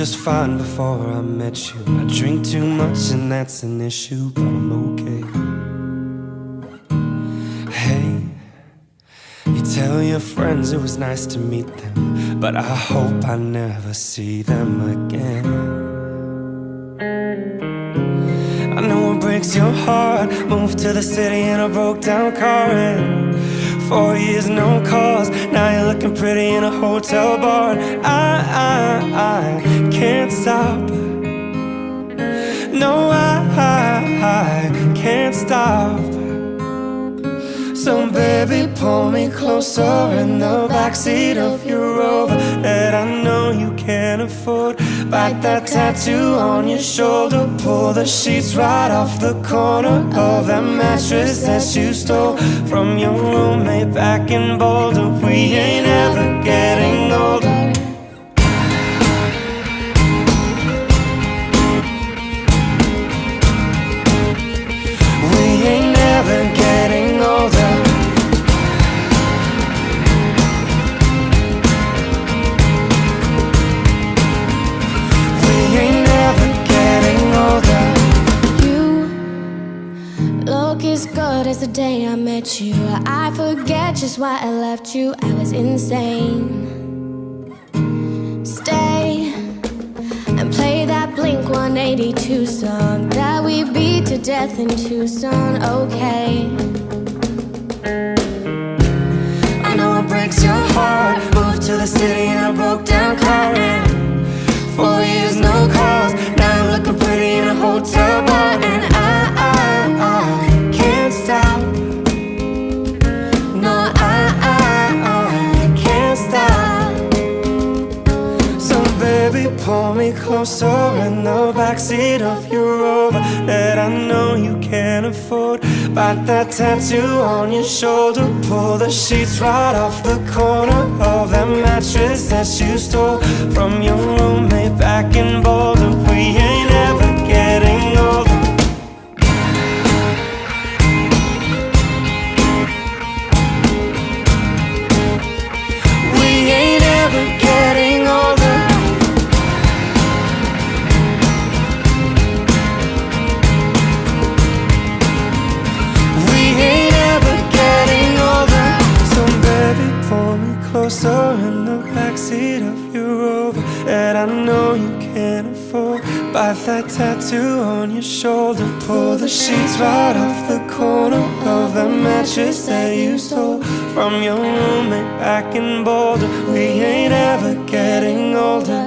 just fine before I met you. I drink too much and that's an issue, but I'm okay. Hey, you tell your friends it was nice to meet them, but I hope I never see them again. I know it breaks your heart. Moved to the city in a broke down car, and 4 years no calls. Now you're looking pretty in a hotel bar. I can't stop. No, I can't stop. So baby, pull me closer in the backseat of your Rover that I know you can't afford. Bite that tattoo on your shoulder. Pull the sheets right off the corner of that mattress that you stole from your roommate back in Boulder. We ain't ever getting older. We ain't ever getting older. We ain't ever getting older. You look as good as the day I met you. I forget just why I left you. I was insane. Stay and play that Blink 182 song that we beat to death in Tucson. Okay, I know it breaks your heart. Moved to the city in a broke down car, and 4 years no calls. Now you're looking pretty in a hotel bar, and I can't stop. No, I can't stop. So baby, pull me closer in the backseat of your Rover that I know you can't afford. Bite that tattoo on your shoulder. Pull the sheets right off the corner of that mattress that you stole from your roommate back in Boulder. We ain't ever getting older. We ain't ever getting older. We ain't ever getting older. So baby, pull me closer in the backseat of your Rover that I know you can't afford. Bite that tattoo on your shoulder. Pull the sheets right off the corner of the mattress that you stole from your roommate back in Boulder. We ain't ever getting older.